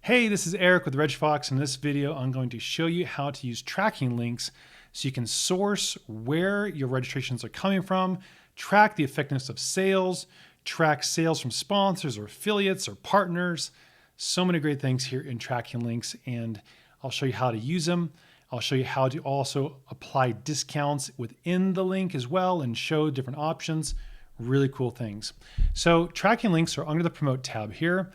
Hey, this is Eric with RegFox. In this video, I'm going to show you how to use tracking links so you can source where your registrations are coming from, track the effectiveness of sales, track sales from sponsors or affiliates or partners. So many great things here in tracking links, and I'll show you how to use them. I'll show you how to also apply discounts within the link as well and show different options. Really cool things. So tracking links are under the Promote tab here.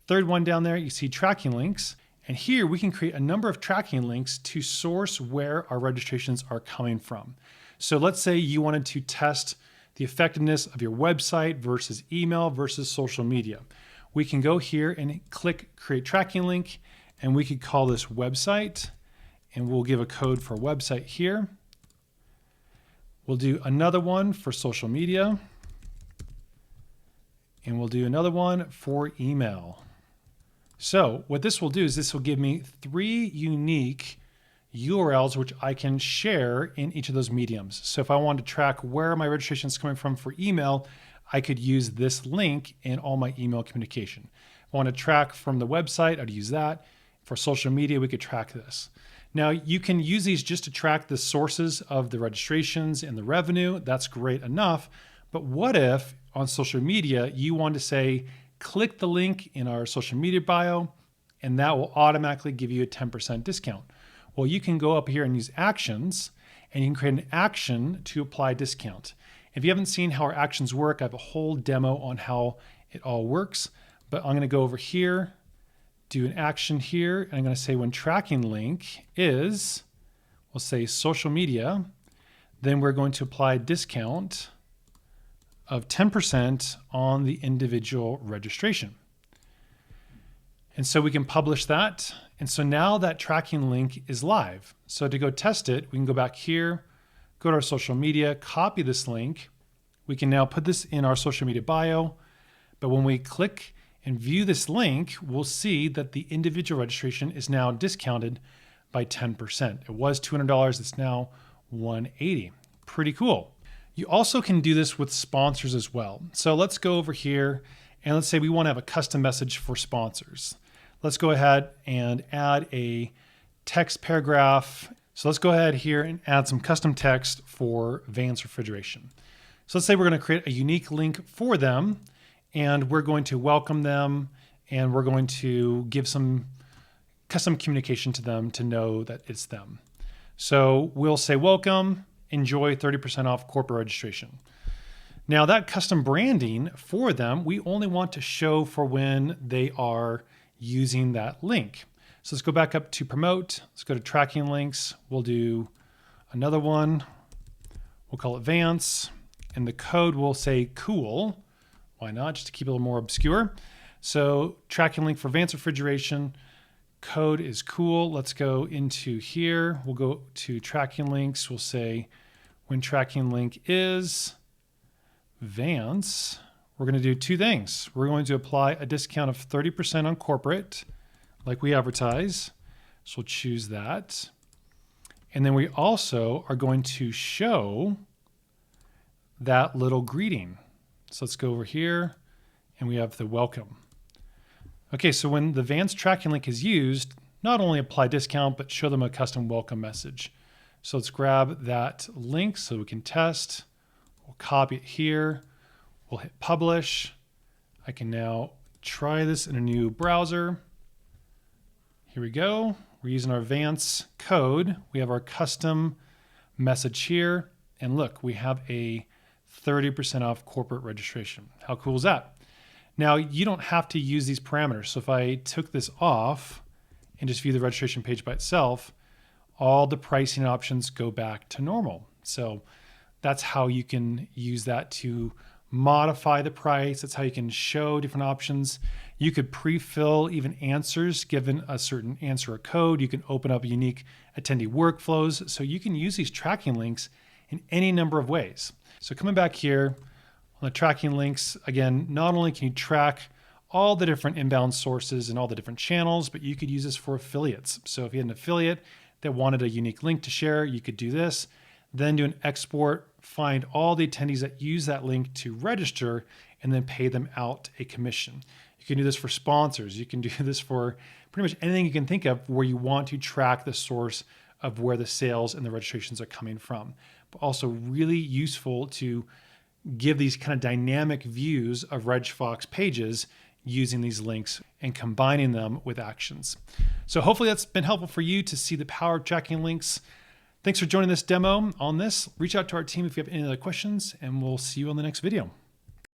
Third one down there, you see tracking links. And here we can create a number of tracking links to source where our registrations are coming from. So let's say you wanted to test the effectiveness of your website versus email versus social media. We can go here and click Create Tracking Link, and we could call this website, and we'll give a code for website here. We'll do another one for social media, and we'll do another one for email. So what this will do is this will give me 3 unique URLs which I can share in each of those mediums. So if I want to track where my registration is coming from for email, I could use this link in all my email communication. If I want to track from the website, I'd use that. For social media, we could track this. Now you can use these just to track the sources of the registrations and the revenue. That's great enough. But what if on social media, you want to say, click the link in our social media bio, and that will automatically give you a 10% discount. Well, you can go up here and use actions, and you can create an action to apply discount. If you haven't seen how our actions work, I have a whole demo on how it all works, but I'm gonna go over here, do an action here, and I'm gonna say when tracking link is, we'll say social media, then we're going to apply discount of 10% on the individual registration. And so we can publish that. And so now that tracking link is live. So to go test it, we can go back here, go to our social media, copy this link. We can now put this in our social media bio. But when we click and view this link, we'll see that the individual registration is now discounted by 10%. It was $200, it's now $180. Pretty cool. You also can do this with sponsors as well. So let's go over here and let's say we want to have a custom message for sponsors. Let's go ahead and add a text paragraph. So let's go ahead here and add some custom text for Vance Refrigeration. So let's say we're going to create a unique link for them, and we're going to welcome them, and we're going to give some custom communication to them to know that it's them. So we'll say welcome. Enjoy 30% off corporate registration. Now that custom branding for them, we only want to show for when they are using that link. So let's go back up to promote. Let's go to tracking links. We'll do another one. We'll call it Vance, and the code will say cool. Why not? Just to keep it a little more obscure. So tracking link for Vance Refrigeration. Code is cool. Let's go into here. We'll go to tracking links. We'll say when tracking link is Vance, we're going to do 2 things. We're going to apply a discount of 30% on corporate, like we advertise. So we'll choose that. And then we also are going to show that little greeting. So let's go over here and we have the welcome. Okay, so when the Vance tracking link is used, not only apply discount, but show them a custom welcome message. So let's grab that link so we can test. We'll copy it here. We'll hit publish. I can now try this in a new browser. Here we go. We're using our Vance code. We have our custom message here. And look, we have a 30% off corporate registration. How cool is that? Now, you don't have to use these parameters. So if I took this off and just view the registration page by itself, all the pricing options go back to normal. So that's how you can use that to modify the price. That's how you can show different options. You could pre-fill even answers given a certain answer or code. You can open up unique attendee workflows. So you can use these tracking links in any number of ways. So coming back here, on the tracking links, again, not only can you track all the different inbound sources and all the different channels, but you could use this for affiliates. So if you had an affiliate that wanted a unique link to share, you could do this, then do an export, find all the attendees that use that link to register, and then pay them out a commission. You can do this for sponsors. You can do this for pretty much anything you can think of where you want to track the source of where the sales and the registrations are coming from. But also really useful to give these kind of dynamic views of RegFox pages using these links and combining them with actions. So hopefully that's been helpful for you to see the power of tracking links. Thanks for joining this demo on this. Reach out to our team if you have any other questions, and we'll see you on the next video.